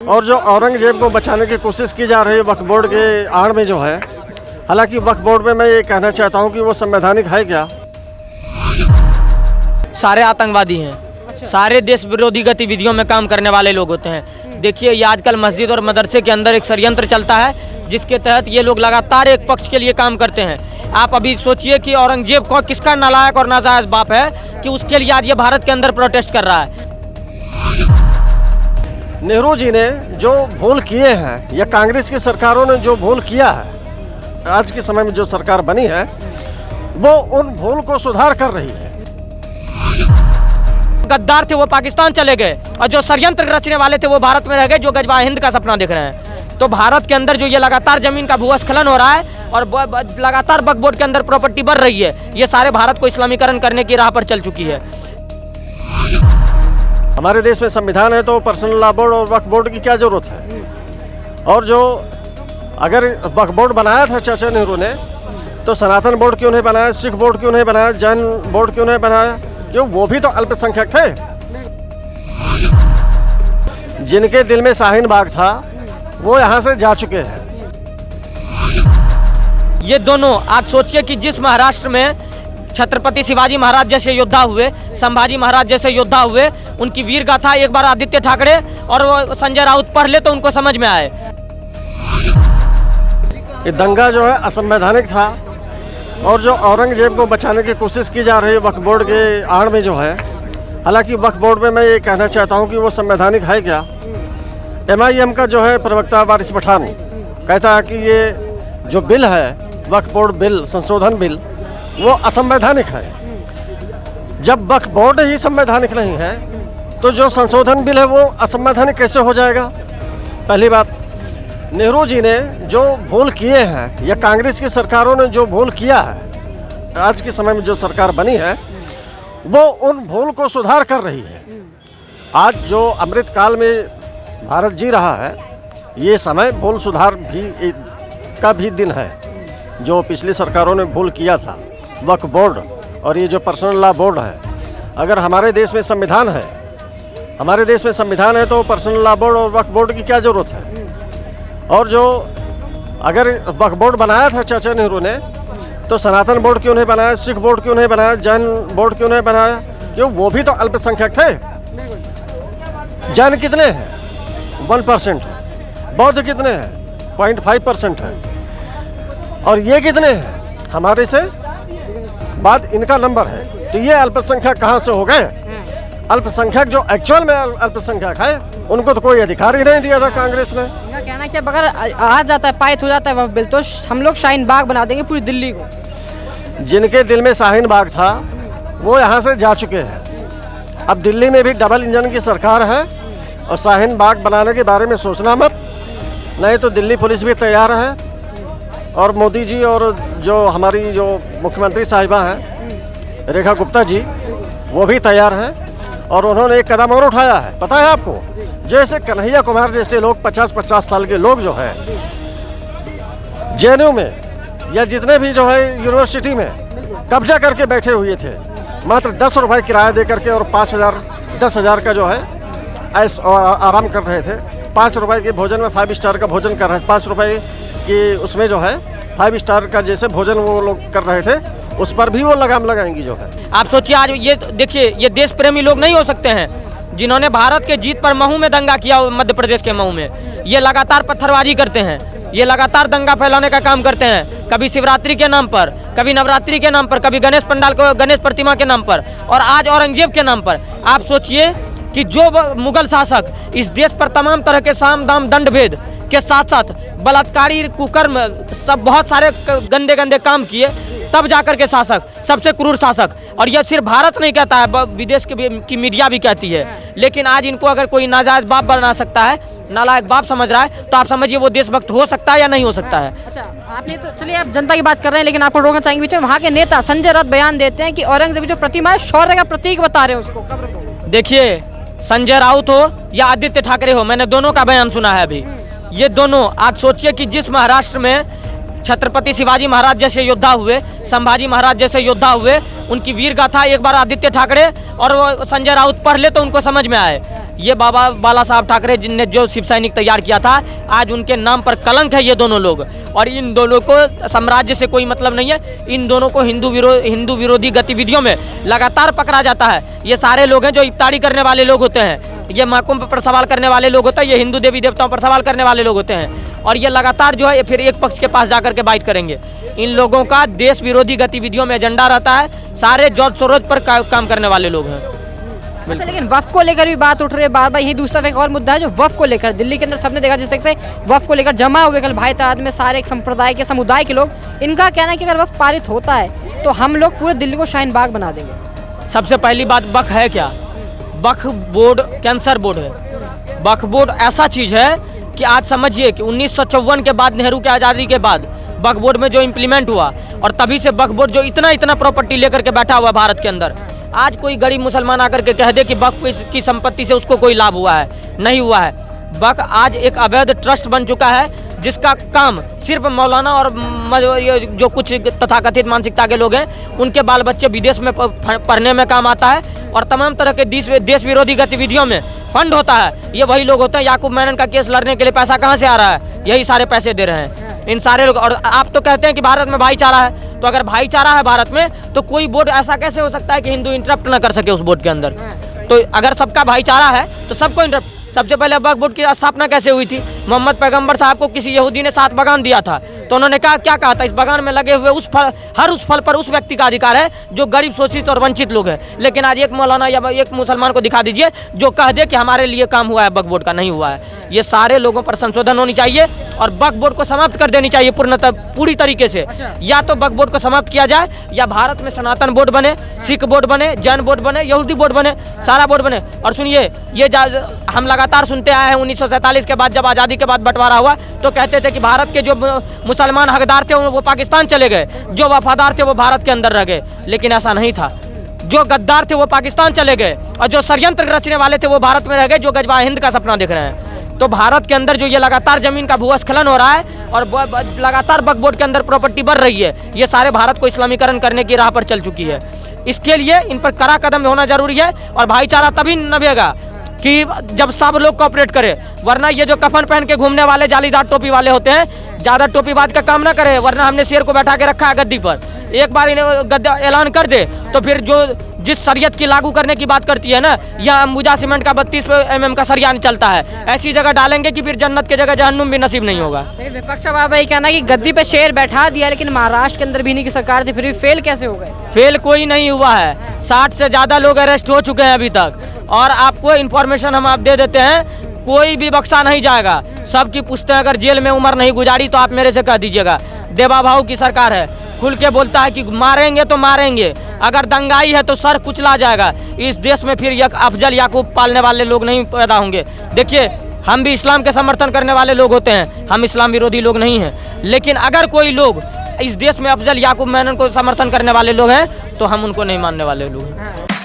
और जो औरंगजेब को बचाने की कोशिश की जा रही है वक्फ बोर्ड के आड़ में जो है, हालांकि वक्फ बोर्ड में मैं ये कहना चाहता हूँ कि वो संवैधानिक है क्या? सारे आतंकवादी हैं। सारे देश विरोधी गतिविधियों में काम करने वाले लोग होते हैं। देखिए, ये आजकल मस्जिद और मदरसे के अंदर एक षड्यंत्र चलता है जिसके तहत ये लोग लगातार एक पक्ष के लिए काम करते हैं। आप अभी सोचिए कि औरंगजेब को किसका नालायक और नाजायज बाप है कि उसके लिए आज ये भारत के अंदर प्रोटेस्ट कर रहा है। नेहरू जी ने जो भूल किए हैं या कांग्रेस की सरकारों ने जो भूल किया है, आज के समय में जो सरकार बनी है वो उन भूल को सुधार कर रही है। गद्दार थे वो पाकिस्तान चले गए और जो षड्यंत्र रचने वाले थे वो भारत में रह गए, जो गजवा हिंद का सपना देख रहे हैं। तो भारत के अंदर जो ये लगातार जमीन का भूस्खलन हो रहा है और लगातार वक्फ बोर्ड के अंदर प्रॉपर्टी बढ़ रही है, ये सारे भारत को इस्लामीकरण करने की राह पर चल चुकी है। हमारे देश में संविधान है तो पर्सनल लॉ बोर्ड और वक्फ बोर्ड की क्या जरूरत है? और जो अगर वक्फ बोर्ड बनाया था चाचा नेहरू ने, तो सनातन बोर्ड क्यों नहीं बनाया, सिख बोर्ड क्यों नहीं बनाया, जैन बोर्ड क्यों नहीं बनाया? क्यों? वो भी तो अल्पसंख्यक थे। जिनके दिल में शाहीन बाग था वो यहाँ से जा चुके हैं। ये दोनों आज सोचिए कि जिस महाराष्ट्र में छत्रपति शिवाजी महाराज जैसे योद्धा हुए, संभाजी महाराज जैसे योद्धा हुए, उनकी वीर गाथा एक बार आदित्य ठाकरे और वो संजय राउत पढ़ ले तो उनको समझ में आए। ये दंगा जो है असंवैधानिक था और जो औरंगजेब को बचाने की कोशिश की जा रही है वक्फ बोर्ड के आड़ में जो है, हालांकि वक्फ बोर्ड में मैं ये कहना चाहता हूँ कि वो संवैधानिक है क्या? MIM का जो है प्रवक्ता वारिस पठान कहता है कि ये जो बिल है वक्फ बोर्ड बिल, संशोधन बिल, वो असंवैधानिक है। जब वक्फ बोर्ड ही संवैधानिक नहीं है तो जो संशोधन बिल है वो असंवैधानिक कैसे हो जाएगा? पहली बात, नेहरू जी ने जो भूल किए हैं या कांग्रेस की सरकारों ने जो भूल किया है, आज के समय में जो सरकार बनी है वो उन भूल को सुधार कर रही है। आज जो अमृत काल में भारत जी रहा है, ये समय भूल सुधार भी का भी दिन है। जो पिछली सरकारों ने भूल किया था वक्फ बोर्ड और ये जो पर्सनल लॉ बोर्ड है, अगर हमारे देश में संविधान है, हमारे देश में संविधान है तो पर्सनल लॉ बोर्ड और वक्फ बोर्ड की क्या जरूरत है? और जो अगर वक्फ बोर्ड बनाया था चाचा नेहरू ने, तो सनातन बोर्ड क्यों नहीं बनाया, सिख बोर्ड क्यों नहीं बनाया, जैन बोर्ड क्यों नहीं बनाया? क्यों? वो भी तो अल्पसंख्यक थे। जैन कितने हैं? 1% है। बौद्ध कितने हैं? 0.5% है। और ये कितने हैं? हमारे से बाद इनका नंबर है। तो ये अल्पसंख्यक कहाँ से हो गए? अल्पसंख्यक जो एक्चुअल में अल्पसंख्यक है उनको तो कोई अधिकार ही नहीं दिया था कांग्रेस ने। इनका कहना है कि अगर आ जाता है, पारित हो जाता है वह बिल, तो हम लोग शाहीन बाग बना देंगे पूरी दिल्ली को। जिनके दिल में शाहीन बाग था वो यहाँ से जा चुके हैं। अब दिल्ली में भी डबल इंजन की सरकार है और शाहीन बाग बनाने के बारे में सोचना मत, नहीं तो दिल्ली पुलिस भी तैयार है और मोदी जी और जो हमारी जो मुख्यमंत्री साहिबा हैं रेखा गुप्ता जी, वो भी तैयार हैं। और उन्होंने एक कदम और उठाया है, पता है आपको? जैसे कन्हैया कुमार जैसे लोग 50-50 साल के लोग जो है JNU में या जितने भी जो है यूनिवर्सिटी में कब्जा करके बैठे हुए थे, मात्र 10 रुपये किराया दे करके और 10,000 का जो है ऐस और आराम कर रहे थे। 5 रुपये के भोजन में 5 स्टार का भोजन कर रहे थे। 5 रुपये की उसमें जो है 5 स्टार का जैसे भोजन वो लोग कर रहे थे, उस पर भी वो लगाम लगाएंगी जो है। आप सोचिए, आज ये देखिए, ये देश प्रेमी लोग नहीं हो सकते हैं जिन्होंने भारत के जीत पर महू में दंगा किया, मध्य प्रदेश के महू में। ये लगातार पत्थरबाजी करते हैं, ये लगातार दंगा फैलाने का काम करते हैं, कभी शिवरात्रि के नाम पर, कभी नवरात्रि के नाम पर, कभी गणेश पंडाल को गणेश प्रतिमा के नाम पर, और आज औरंगजेब के नाम पर। आप सोचिए कि जो मुगल शासक इस देश पर तमाम तरह के साम दाम दंड भेद के साथ साथ बलात्कारी, कुकर्म, सब बहुत सारे गंदे गंदे काम किए, तब जाकर के शासक, सबसे क्रूर शासक, और यह सिर्फ भारत नहीं कहता है, विदेश की मीडिया भी कहती है। लेकिन आज इनको अगर कोई नाजायज बाप बना सकता है, नालायक बाप समझ रहा है, तो आप समझिए वो देशभक्त हो सकता है या नहीं हो सकता है। अच्छा, आपने तो चलिए आप जनता की बात कर रहे हैं, लेकिन आपको रोकना चाहेंगे बीच में। वहाँ के नेता संजय राउत बयान देते हैं कि औरंगजेब जो प्रतिमा है शौर्य का प्रतीक बता रहे हैं उसको, कब्र को। देखिए, संजय राउत हो या आदित्य ठाकरे हो, मैंने दोनों का बयान सुना है अभी। ये दोनों आज सोचिए कि जिस महाराष्ट्र में छत्रपति शिवाजी महाराज जैसे योद्धा हुए, संभाजी महाराज जैसे योद्धा हुए, उनकी वीर गाथा एक बार आदित्य ठाकरे और वो संजय राउत पढ़ ले तो उनको समझ में आए। ये बाबा बाला साहब ठाकरे जिनने जो शिव सैनिक तैयार किया था, आज उनके नाम पर कलंक है ये दोनों लोग। और इन दोनों को साम्राज्य से कोई मतलब नहीं है, इन दोनों को हिंदू विरोधी गतिविधियों में लगातार पकड़ा जाता है। ये सारे लोग हैं जो इफ्तारी करने वाले लोग होते हैं, ये महकुम पर सवाल करने वाले लोग होते हैं, ये हिंदू देवी देवताओं पर सवाल करने वाले लोग होते हैं, और ये लगातार जो है फिर एक पक्ष के पास जाकर के बाइट करेंगे। इन लोगों का देश विरोधी गतिविधियों में एजेंडा रहता है, सारे जॉर्ज सोरोज पर काम करने वाले लोग हैं। अच्छा, लेकिन वफ को लेकर भी बात उठ रही है बार बार। यही दूसरा एक और मुद्दा है जो वफ को लेकर दिल्ली के अंदर सबने देखा, जिस से वफ को लेकर जमा हुए कल भाई तादाद में सारे एक संप्रदाय के समुदाय के लोग। इनका कहना है कि अगर वफ पारित होता है तो हम लोग पूरे दिल्ली को शाहीन बाग बना देंगे। सबसे पहली बात, वक्फ है क्या? वक्फ बोर्ड कैंसर बोर्ड है। वक्फ बोर्ड ऐसा चीज़ है कि आज समझिए कि 1954 के बाद, नेहरू की आज़ादी के बाद वक्फ बोर्ड में जो इम्प्लीमेंट हुआ, और तभी से वक्फ बोर्ड जो इतना प्रॉपर्टी लेकर के बैठा हुआ भारत के अंदर, आज कोई गरीब मुसलमान आकर के कह दे कि वक्फ की संपत्ति से उसको कोई लाभ हुआ है, नहीं हुआ है। वक्फ आज एक अवैध ट्रस्ट बन चुका है, जिसका काम सिर्फ मौलाना और जो कुछ तथाकथित मानसिकता के लोग हैं, उनके बाल बच्चे विदेश में पढ़ने में काम आता है, और तमाम तरह के देश विरोधी गतिविधियों में फंड होता है। ये वही लोग होते हैं। याकूब मेनन का केस लड़ने के लिए पैसा कहाँ से आ रहा है? यही सारे पैसे दे रहे हैं इन सारे लोग। और आप तो कहते हैं कि भारत में भाईचारा है, तो अगर भाईचारा है भारत में, तो कोई बोर्ड ऐसा कैसे हो सकता है कि हिंदू इंटरप्ट ना कर सके उस बोर्ड के अंदर? तो अगर सबका भाईचारा है तो सबको इंटरप्ट। सबसे पहले वक्फ बोर्ड की स्थापना कैसे हुई थी? मोहम्मद पैगंबर साहब को किसी यहूदी ने 7 बगान दिया था, तो उन्होंने क्या कहा था? इस बगान में लगे हुए हर उस फल पर उस व्यक्ति का अधिकार है जो गरीब, शोषित और वंचित लोग हैं। लेकिन आज एक मौलाना या एक मुसलमान को दिखा दीजिए जो कह दे कि हमारे लिए काम हुआ है वक्फ बोर्ड का, नहीं हुआ है। ये सारे लोगों पर संशोधन होनी चाहिए और वक्फ बोर्ड को समाप्त कर देनी चाहिए पूरी तरीके से। या तो वक्फ बोर्ड को समाप्त किया जाए, या भारत में सनातन बोर्ड बने, सिख बोर्ड बने, जैन बोर्ड बने, यहूदी बोर्ड बने, सारा बोर्ड बने। और सुनिए, ये हम लगातार सुनते आए हैं, 1947 के बाद जब आज़ादी के बाद बंटवारा हुआ तो कहते थे कि भारत के जो मुसलमान हकदार थे वो पाकिस्तान चले गए, जो वफादार थे वो भारत के अंदर रह गए। लेकिन ऐसा नहीं था। जो गद्दार थे वो पाकिस्तान चले गए, और जो षड्यंत्र रचने वाले थे वो भारत में रह गए, जो गजवा हिंद का सपना देख रहे हैं। तो भारत के अंदर जो ये लगातार जमीन का भूस्खलन हो रहा है और लगातार वक्फ बोर्ड के अंदर प्रॉपर्टी बढ़ रही है, ये सारे भारत को इस्लामीकरण करने की राह पर चल चुकी है। इसके लिए इन पर कड़ा कदम होना जरूरी है, और भाईचारा तभी नभेगा कि जब सब लोग कोऑपरेट करें। वरना ये जो कफन पहन के घूमने वाले जालीदार टोपी वाले होते हैं, ज़्यादा टोपीबाज का काम ना करें। वरना हमने शेर को बैठा के रखा है गद्दी पर, एक बार इन्हें गद्दा ऐलान कर दे तो फिर जो जिस शरीयत की लागू करने की बात करती है ना, या अंबुजा सीमेंट का 32 mm का सरिया चलता है, ऐसी जगह डालेंगे कि फिर जन्नत की जगह जहन्नुम भी नसीब नहीं होगा। विपक्ष बाबा ये कहना कि गद्दी पे शेर बैठा दिया, लेकिन महाराष्ट्र के अंदर भी नहीं की सरकार थी, फिर भी फेल कैसे हो गए? फेल कोई नहीं हुआ है। 60 से ज़्यादा लोग अरेस्ट हो चुके हैं अभी तक, और आपको इन्फॉर्मेशन हम आप दे देते हैं, कोई भी बख्शा नहीं जाएगा। सबकी पूछते हैं, अगर जेल में उम्र नहीं गुजारी तो आप मेरे से कह दीजिएगा। देवा भाऊ की सरकार है, खुल के बोलता है कि मारेंगे तो मारेंगे, अगर दंगाई है तो सर कुचला जाएगा। इस देश में फिर एक अफजल याकूब पालने वाले लोग नहीं पैदा होंगे। देखिए, हम भी इस्लाम के समर्थन करने वाले लोग होते हैं, हम इस्लाम विरोधी लोग नहीं हैं। लेकिन अगर कोई लोग इस देश में अफजल याकूब मेनन को समर्थन करने वाले लोग हैं तो हम उनको नहीं मानने वाले लोग हैं।